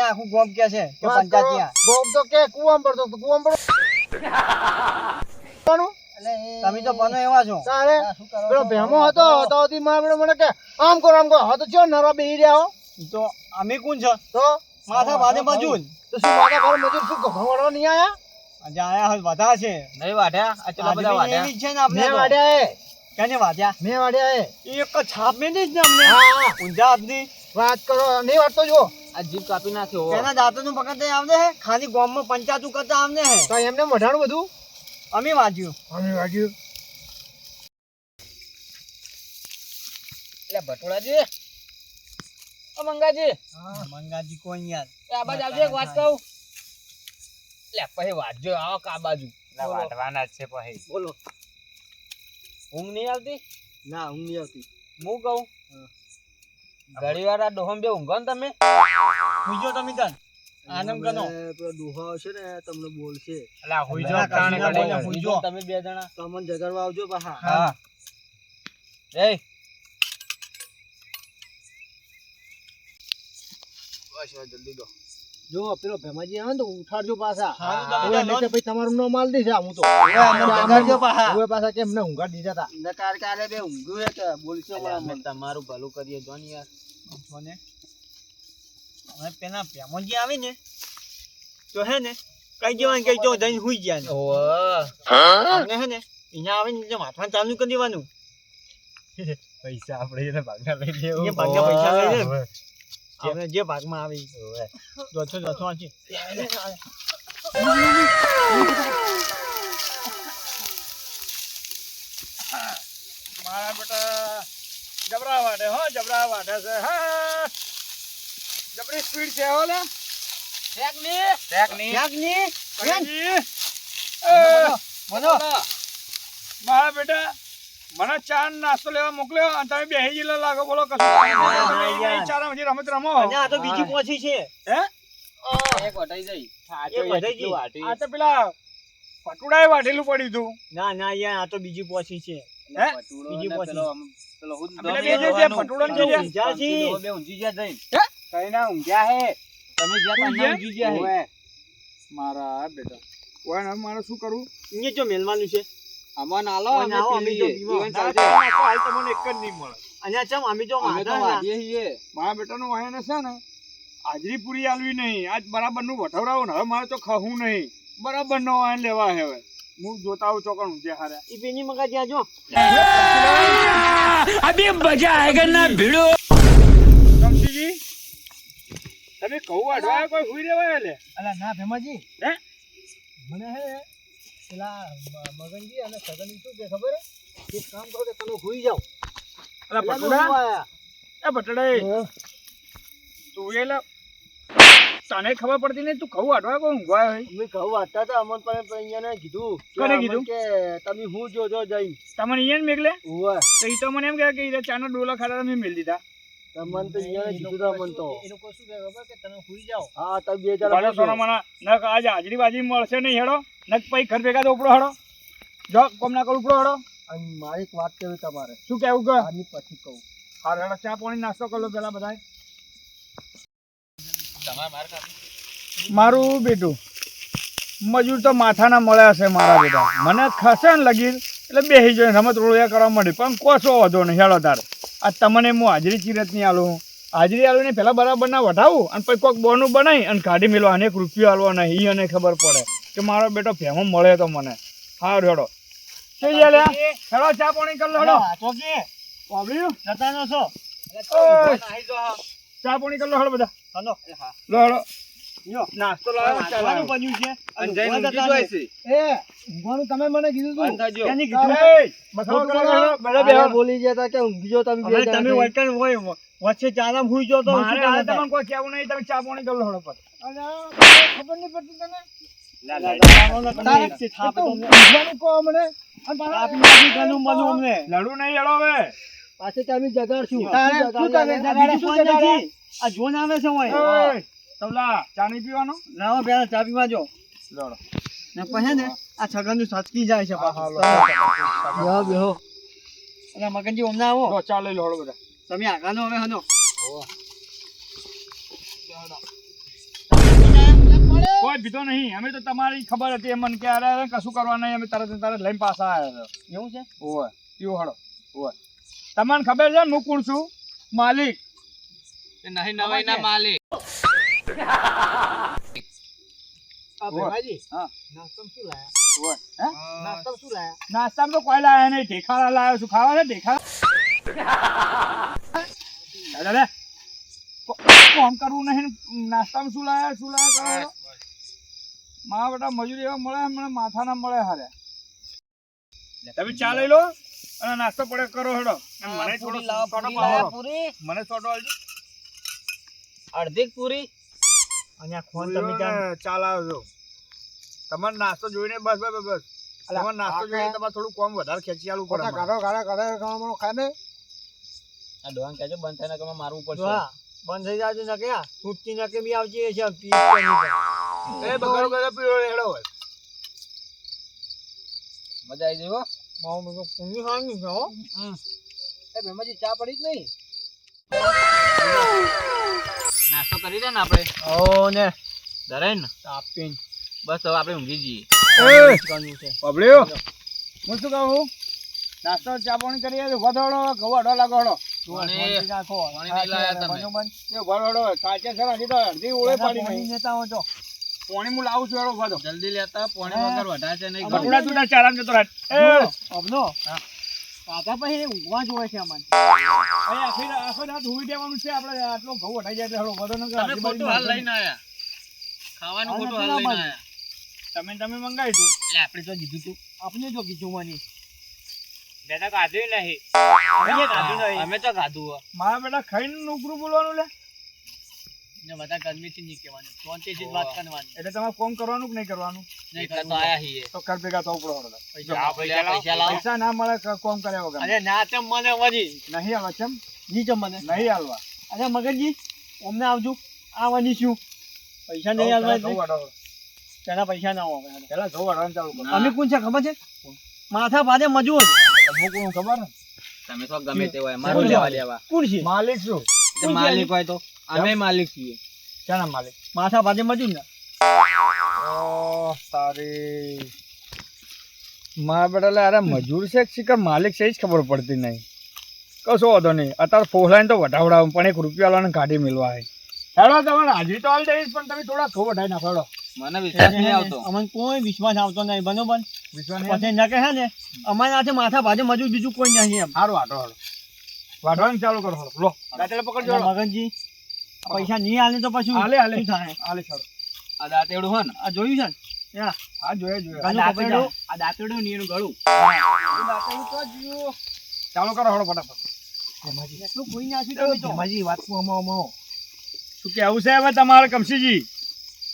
આખું ગોમ કે છે કે પંચાયત ગોમ તો કે કુવામ પડતો તો કુવામ પડો તમે તો બનો એવા છો તારે પેલો ભેમો હતો તોથી મને કે આમ કરો હા તો ચો નરા બેહી રહ્યા હો તો અમે કોણ છો તો માથા ભાજે મજૂર તો શું માથા ભાજે મજૂર શું ભણવા નહીં આયા આજે આયા હોય બધા છે નહીં વાઢ્યા આ ચલો બધા વાઢ્યા એવી છે ને આપણે મેં વાડ્યા હે કેને વાઢ્યા મેં વાડ્યા હે એક છાપ મેલી જ ને અમને હા ઊંઝા આપની વાત કરો નહીં વાટતો જો આ જીભ કાપી નાખ્યો તેના દાંતનું પકડતે આવને હે ખાલી ગામમાં પંચાયતું કરતા આવને હે તો એમને મઢાણું બધું અમે વાંચ્યું અમે વાગ્યું એટલે ભટોળાજી ઓ મંગાજી મંગાજી કોણ યાર આ બાજુ આવજો એક વાત કહું એટલે પછી વાંચજો આવો કા બાજુ વાટવાના જ છે પછી બોલો ઊંઘ નહીં આવતી ના ઊંઘ નહીં આવતી હું કહું ઘડી વાર આ ડોહમ બે ઊંઘો ને તમે હુઈજો તમે તાન આનંદ કનો પેલો ડોહા છે ને તમને બોલશે અલા હુઈજો કારણે કારણે બોલે, હુઈજો તમે બે જણા તમને જગાડવા આવજો પાછા હા એ બસ હવે જલ્દી દો જો પેલો ભેમાજી આવે ને તો ઉઠાડજો પાછા હા, હવે નહીં તો પછી તમારું નામ માલ દઈશ હું તો જગાડજો પાછા. હવે પાછા કેમ ને ઊંઘાડ દીધા તા નકાર કાલે બે ઊંઘ્યું હે કે બોલશો અલ્યા, અમે તમારું ભલું કરીએ જો ને યાર મને હવે પેલા પેમોજી આવે ને તો હે ને કઈ જવાનું કઈ જો જઈને હુઈ ગયા ને ઓહ આપણે હે ને અહીંયા આવે ને માથાને ચાલુ કરી દેવાનું પૈસા આપણે એને ભાગના લઈ એ ભાગના પૈસા લઈ લે આપણે જે ભાગમાં આવે જોથો આછી મારા બેટા જબરા વાટે હો જબરા વાટે છે હા જબરી સ્પીડ છે હો લે યાગની બોલો મારા બેટા મને ચા નાસ્તો લેવા મોકલ્યો અને તમે બેહી ગયેલા લાગો બોલો કશું ચારા પછી રમત રમો અને આ તો બીજી પહોંચી છે હે એક વટાઈ જઈ એ બધાઈ વાટી આ તો પેલા પટુડાએ વાટેલું પડ્યું તું ના ના યાર આ તો બીજી પહોંચી છે હે બીજી પેલો પેલો હું પેલા બે જે પટુડો ને જે ઊંઝા છે બે ઊંઘી ગયા જઈને કઈ ના ઊંઘ્યા હે તમે જ્યાં ઊંઘી ત્યાં ઊંઘી ગયા હે મારા બેટા ઓય હવે મારે શું કરવું અહીંયા જો મેલવાનું છે આમાં નાલો ઓય નાઓ, અમે તો બીમાર. ના, હાલ તમને એક જ નહીં મળે અહીંયા ચમ અમે જો અમે તો વાંધા વાડીએ છીએ મારા બેટાનું વાયને છે ને હાજરી પૂરી આલવી નહીં આજ બરાબર નું વઠવરાવું ને હવે મારે તો ખવું નહીં બરાબર નો વાયન લેવા હે હવે હું જોતા આવું ચોકણ ઊંચે હારે ઈ પેની મગા જ્યાં જો રમશીજી તમે કહું અડવાય કોઈ હુઈ રેવાય લે અલા ના ભેમાજી હે મને હે પેલા મગનજી અને સગનજી શું કે ખબર હે એક કામ કરો કે તમે હુઈ જાઓ અલા પેલા પટુડા ઊંઘવા આયા. એ બટડે તું એલા તને ખબર પડતી નહીં તું કહું અડવાય કોઈ ઊંઘવાય હોય અમે કહું વાંચતા હતા અમન પણ અહીંયા કીધું કે કોને અમન કીધું? કે તમે હું જોજો જઈ તમને અહીંયા મેઘલે ઉવે તો ઈ તો મને એમ કહે કે ઈ ચાનો ડોલા ખાતા તમે મેલ દીધા તમને તો અહીંયા કીધું તા અમન તો એ લોકો શું કહે ખબર કે તમે હુઈ જાઓ હા તમે બે જણા ભલે બોલજો. સોના મના નક આજ હાજરી બાજી મળશે નહીં હેડો નક પઈ ઘર ભેગા તો ઉપડો હેડો જો કોમ ના કરું ઉપડો હેડો અને મારે એક વાત કહેવી તમારે શું કેવું કે આની પછી કહું હાર હેડો ચા પાણી નાસ્તો કરી લો પેલા બધા તમારે માર ખાતી મારું બેટું મજૂર તો માથાના મળ્યા છે મારા બેટા મને ખસે ને લગી એટલે બેસી જાય રમત રોળિયા કરવા માંડી પણ કોશો વધો નહીં હેડો તારે આ તમને હું હાજરી ચીરત નહીં આલું હાજરી આલું ને પહેલાં બરાબર ના વઢાવું અને પછી કોઈક બોનું બનાવી અને કાઢી મેળવા અને 1 રૂપિયો આલવો નહીં એ અને ખબર પડે કે મારો બેટો ફેમો મળે તો મને હાર હેડો શું છે લ્યા હેડો ચા પાણી કરી લો હેડો તો કે વાપર્યું જતા નો છો ઓય. નાહી જો ચા પાણી કરી લો હેડો બધા હાલો લો હેડો યો નાસ્તો લાવો ચા નાવાનું લાવો બન્યું છે અને જઈને ઊંઘવા ઊંઘી જતા જોઈ નહીં. છે એ ઊંઘવાનું તમે મને કીધું તું બંધ થજો કેની કીધું એ મસાલો ખોટું કરો બોલો. બધા બેહો બોલી ગયા તા કે ઊંઘી જાઓ તમે બે હવે જણા તમે થઈ. વચન હોય વચ્ચે ચાલામ હુઈ જો તો શું મારે કામ હાલ થાય? તમને કોઈ કહેવું નહીં તમે ચા પાણી કરી લો હેડો પર અને ખબર નહીં પડતી તને તારે એક છે થાપ તો અમને. ઊંઘવાનું કહો મને અને પાછા થાપ નથી ગણું બનું અમને. લડું નહીં હેડો હવે પાછી તમે જગાડશું તારે શું કરે? જગાડી બીજું શું કોઈ જગાડે? નથી. આ જોન આવે છે ઓય. ઓય તબલા ચા નહીં પીવાનો લાવો પેલા ચા પીવા જો. લડો ને પછી ને આ છગનનું સટકી જાય છે પાછું. બેહો બેહો અને મગનજી હમણાં આવો લો ચા લઈ લો હેડો બધા તમે આગળનો હવે હનો કોઈ પીધો નહીં. અમે તો તમારી ખબર હતી એમ કે અરે કશું કરવા નહીં, અમે તરત ને તરત લઈને પાછા આવ્યા હતા. એવું છે? ઓય પીવો હળો. ઓય તમને ખબર છે હું કોણ છું? માલિક. એ નહીં નવાઈના માલિક. આ ભેમાજી, હા. નાસ્તામાં શું લાયા? ઓય હે? નાસ્તામાં શું લાયા? નાસ્તામાં તો કોઈ લાયા નહીં. ઢેખાડા લાવ્યો છું. ખાવા છે ઢેખાડા? લે કોમ કરવું નહીં. નાસ્તામાં શું લાયા કરો? મારા બેટા મજૂરી એવા મળે મને માથા ના મળે હારે. તમે ચા લઈ લો અને નાસ્તો પડે કરો હેડો. મને થોડો સોટો પાવો. મને સોટો આલજો. અડધી પૂરી અને આ ખોન તમે ત્યાં ચા લાવજો. તમારે નાસ્તો જોઈને બસ બસ બસ. તમારે નાસ્તો જોઈને તમારે થોડું કોમ વધારે ખેંચી આલું પડે. કાઢો ખાય ને આ ડોહાન કહેજો બંધ થાય ને કે મારવું પડશે. હા બંધ થઈ જાજો ને કે છૂટતી ને કે બી આવજી છે એ બગાડો કરે પીળો હેડો હોય. મજા આવી જઈ હો. મારો બધો પૂંજી ખાવાની છે હો. એ ભેમાજી ચા પડી જ નહીં. નાસ્તો કરી દે ને આપણે. ઓ ને ધરાય ને આપીને બસ હવે આપણે ઊંઘી જઈએ. કરવાનું છે. પબડ્યો હું શું કહું? નાસ્તો ચા પાણી કરી વધોડો ઘઉં અડો લાગો હડો. પાણી નહીં લાયા તમે. એ ભરડો કાચે છે હજી તો અડધી ઓળે પાડી નહીં. નેતા હો તો પાણી હું લાવું છું હેડો વધો. જલ્દી લેતા પાણી વગર વધારશે નહીં. બટુડા તું ચારામ જતો રાત. અબનો કાકા પછી ઊંઘવા જોવે છે અમને. આખો રાત હુઈ દેવાનું છે આપણે. આટલો ઘઉં વટાઈ જાય એટલે હેડો વધો ન તમે ખોટું હાલ લઈને આયા. ખાવાનું ખોટું હાલ લઈને આયા. તમે મંગાવી તું. એટલે આપણે તો દીધું તું. આપણે જો કીધું મને મેં તો ખાધું નહીં. અમે તો ખાધું હો. મારા બેટા ખાઈને નોકરું બોલવાનું લે. ને બધા ગરમીથી નહીં કહેવાનું. શાંતિથી જ વાત કરવાની. એટલે તમારે કોમ કરવાનું કે નહીં કરવાનું? નહીં એટલે તો આયા છીએ. તો કર ભેગા થવું પડે હળો. પૈસા લાવો. પૈસા ના મળે કોમ કર્યા વગર. અરે ના ચમ મને વજી નહીં આવે ચમ જી ચમ મને નહીં હાલવા. અરે મગનજી અમને આવજો આવવાની શું પૈસા નહીં આવવા ઘઉં વાળો. તેના પૈસા ના આવે પેલા ઘઉં વાળવાનું ચાલુ કરો. અમે કોણ છે ખબર છે માથા ભાદે મજૂર તમને કોણ ખબર ને? તમે તો ગમે તે હોય મારું લેવા લેવા. કોણ છે માલિક શું? તે માલિક હોય તો અમે માલિક છીએ. ક્યાંના માલિક? માથા ભાદે મજૂર ને ઓહ તારી મારા બેટા લે અરે મજૂર છે કે શિખર માલિક છે જ ખબર પડતી નહીં. કશો વાંધો નહીં. અત્યારે ફોલાઈને તો વઢાવડાવું પણ 1 રૂપિયા વાળાને કાઢી મેળવા હે. હેડો તમારે હાજરી તો હાલ દઈશ પણ તમે થોડા ઘઉં વઢાઈ નાખો હેડો. મને વિશ્વાસ નહીં આવતો. અમને કોઈ વિશ્વાસ આવતો નહીં બરોબર વિશ્વાસ પછી ના કહે ને અમારા હાથે માથા ભાદે મજૂર બીજું કોઈ નહીં એમ સારું વાટો હેડો. વાઢવાનું ચાલુ કરો હેડો. લો દાંતેડે પકડજો હેડો. મગનજી પૈસા નહીં હાલે તો પછી હાલે હાલે શું થાય હાલે ચાલો. આ દાંતેડું હોય ને આ જોયું છે ને હા જોયે જોયે. આ દાંતેડું આ દાંતેડું ને એનું ગળું. દાંતેડું તો જીવો. ચાલુ કરો હેડો ફટાફટ. એટલું કોઈ નાખ્યું તમે તો માજી વાત અમારો શું કેવું છે હવે તમારે કમસીજી?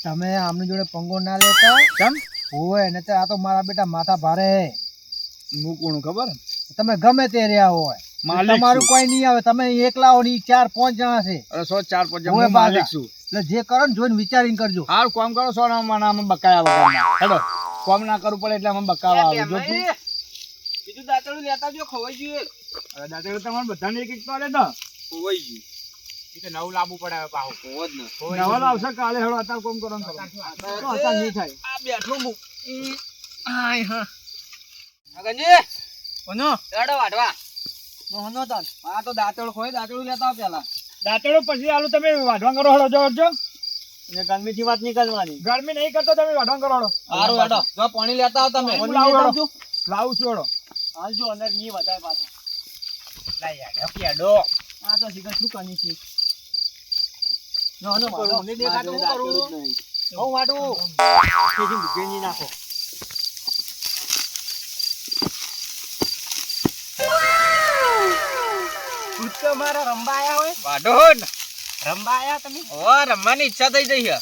તમે આમની જોડે પંગો ના લેતા કેમ? હોય ને આ તો મારા બેટા માથા ભારે હું કોણ ખબર? તમે ગમે તે રહ્યા હોય માલિક તમારું છું. કોઈ નહીં આવે તમે એકલા હો ની 4-5 જણા છે અરે 100-4-5 હું હું માલિક બાધા. છું. એટલે જે કરો ને જોઈને વિચારીને કરજો હાલ કોમ કરો સોનામાં બકાયા વગરના. હેડો કોમ ના કરવું પડે એટલે અમે બકાવા આવે. જો તું બીજું દાંતેડું લેતા જો ખવાઈ ગયું. અરે દાંતેડું તમારે બધાને એક તો આલે તો ખવાઈ ગયું. એ તો નવું લાવવું પડે હવે પાછું. ખવો જ ને. નવા લાવશે કાલે હેડો અત્યારે કોમ કરો ને કરો. તો અત્યારે નહીં થાય આ બેઠો હું. આય હા મગનજી કોનો હેડો વાઢવા. નોનો તાન આ તો દાંતેડું ખોય દાંતેડું લેતા આવો પેલા. દાંતેડું પછી આલું તમે વાઢવા કરો હેડો જો એ ગરમીથી વાત નહીં કરવાની ગરમી નહીં કરતો તમે વાઢવા કરો હેડો. સારું હેડો. જો પાણી લેતા આવો તમે. હું લાવું હેડો. લાવું છું હેડો. હાલજો અંદર નહીં વધારે પાછા લઈ યાર હેડો. આ તો શીખર શું કરવાની છે મને દેખાતું શું કરું? હું વાટું ખેતી ભૂખેની નાખો મારા રંબા આયા હોય વાઢો હો ને. રંબા આયા તમે ઓ રમવાની ઈચ્છા થઈ જઈ છે.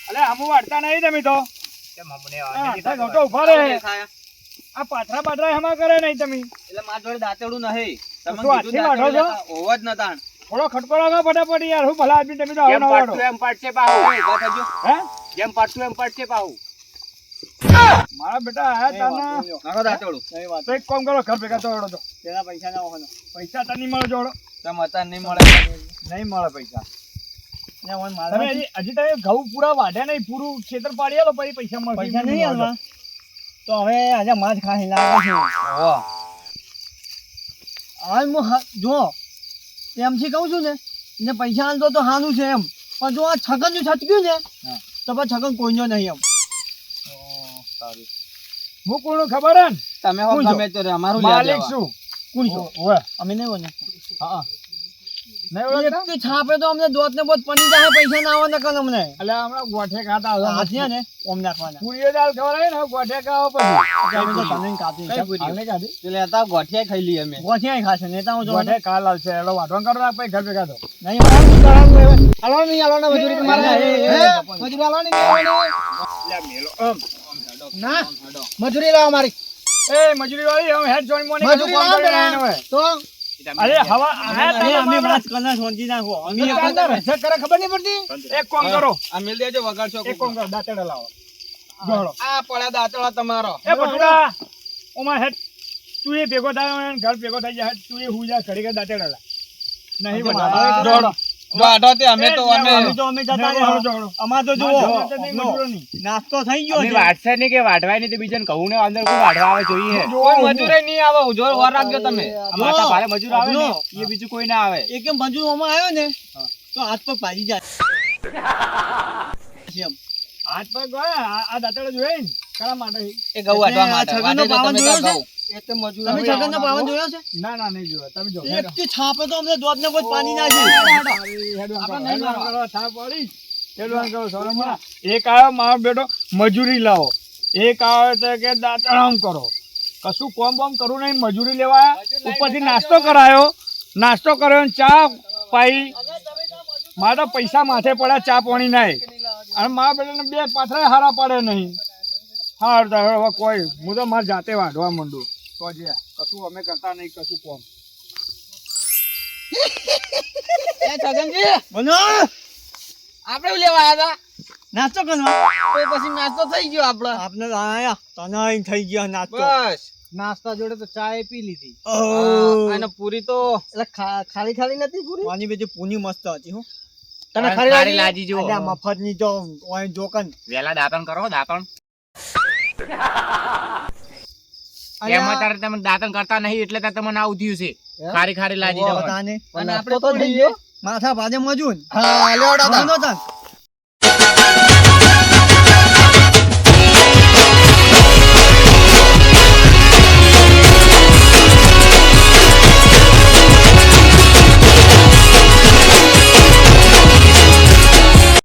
અલે હમુ વાઢતા નહીં તમે તો. કેમ અમને હા, ઘઉં તો ઉભા રહે. ખાયા? આ પાથરા બાથરા હમા કરે નહીં તમે. એટલે મારા જોડે દાંતેડું નહીં. તમે શું હાથથી કીધું વાઢો છો? દાંતેડું લેતા હોવ જ નતા. થોડો ખટકો લાગો ફટાફટ યાર. હું ભલા આદમી તમે તો આવો ના વાળો. એમ પાડશે પાહુ. ઊભા થજો. હે જેમ પાડતું એમ પાડશે પાહુ. મારા બેટા આયા તાના નાખો દાંતોડું. નહીં વાત તો એક કામ કરો ઘર ભેગા તો હળો તો પેલા પૈસા ના હોવાનો પૈસા તને નહીં મળે જોડો તમે અત્યારે નહીં મળે. નહીં મળે પૈસા ને ઓન તમે મારા હજી તમે ઘઉં પૂરા વાઢ્યા નહીં પૂરું ખેતર પાડી આલો પછી પૈસા મળશે પૈસા નહીં હાલવા તો હવે આજે માছ ખાઈ લાગે છે ઓહો. હવે હું જો એમથી કહું છું ને એને પૈસા આલતો તો સારું છે એમ પણ જો આ છગનનું છટક્યું ને તો પછી છગન કોઈનો નહીં એમ હું કોણ ખબર હે ને? તમે હો કોણ છો? ગમે તે રે, અમારું લ્યા માલિક દેવા. છું કોણ છો ઓવે અમે નહીં બોલે હા નહીં ઓળખતા એક છાપે તો અમને દોત ને બોત પની જાય પૈસા ના આવે નકલ અમને એટલે હમણાં ગોઠે ખાતા હતા. હાથિયા ને ઓમ નાખવાના પૂરીઓ દાળ ખવડાવી ને ગોઠે ખાવા પછી અમે તો તને કાપી હાલને કાઢી તે લેતા ગોઠિયા ખાઈ લઈએ અમે. ગોઠિયા ખાશે નેતા હું જો ગોઠે ખા લાવશે એટલે વાઢવા કરો રાખ પછી ઘર ભેગા તો નહીં હાલવાનું નહીં હાલવાના મજૂરી તમારે મજૂરી હાલવાની ના મજૂરી લાવો મારી એ મજૂરી વાળી હવે હેડ જોઈન મોની મજૂરી કામ લાવો કરે પેલા. નહીં હવે. તો અરે હવા આયા અરે તમે અમે મારા- માছ કરના સોંધી નાખો અમે અમે અંદર રક્ષા કરે ખબર નહીં પડતી એક કામ કરો આ મિલ દેજો વગાડશો એક કામ કરો દાંતેડા લાવો જોડો આ પડ્યા દાંતડા તમારો. એ બટુડા ઓમાં હેડ તું એ ભેગો થાય ને ઘર ભેગો થઈ જાય હેડ તું એ હુઈ જા ઘડી કે દાંતેડા લા નહીં અમે બટા વાઢવા જોડો વાઢો તે અમે તો અમે અમે તો અમે જતા જોડો, રહ્યા જોડો. અમાર તો જુઓ મજૂરો નહીં. નાસ્તો થઈ ગયો અમે છે વાટશે નહીં કે વાટવાય નહીં તો બીજાને કહું ને અંદર કોઈ વાટવા આવે જોઈએ કોઈ મજૂરે નહીં આવે. જોર વાર રાખજો તમે. આ માથા ભારે મજૂર આવે ને જો. એ બીજું કોઈ ના આવે એક એમ મજૂર આમાં આવ્યો ને તો હાથ પગ પાડી જાય એમ. હાથ પગ ગયા આ દાંતેડા જોયા ને કરા માટે એ ઘઉં વાઢવા માટે. આ વાઢે છગનનો તો પાવન તમે જોયો ઘઉં. તમે છગનનો પાવન જોયો છે ના ના નહીં જોયા તમે જો એક થી છાપે તો અમને દોધ ને બોધ પાણી નાખી એક આવ્યો મારો બેટો મજૂરી લાવો એક આવે તો કે દાંતણામ કરો કશું કોમ બોમ કરવું નહીં મજૂરી લેવા ઉપરથી નાસ્તો કરાયો નાસ્તો કર્યો ને ચા પાઈ મારા તો પૈસા માથે પડ્યા ચા પાણી નાય અને મારા બેટાને બે પાથરા હારા પડે નહીં હાર તો હવે કોઈ હું તો મારી જાતે વાઢવા માંડું તો જે કશું અમે કરતા નહીં કશું કોમ એ છગનજી, બોલો આપણે શું લેવા આવ્યા નાસ્તો કરવા હતા? તો પછી નાસ્તો થઈ ગયો આપડે. આપને તો આયા તને આઈને થઈ ગયો નાસ્તો બસ. નાસ્તા જોડે તો ચા પી લીધી ઓહ. અને પૂરી તો એટલે ખાલી ખાલી નથી પૂરી પાણી બેજી પૂની મસ્ત હતી હો તને ખારી ખાલી લાજી જુઓ અલ્યા મફતની તો ઓય જોકન વેલા દાંતણ કરો દાંતણ અલ્યા, એમાં તારે તમે દાંતણ કરતા નહીં એટલે તારે તમને આવું થયું છે ખારી ખારી લાજી જવાનું. બતાને અને આપણે તો થઈ ગયો માથા ભાજે મજૂન હા લેવડા વાંધો તન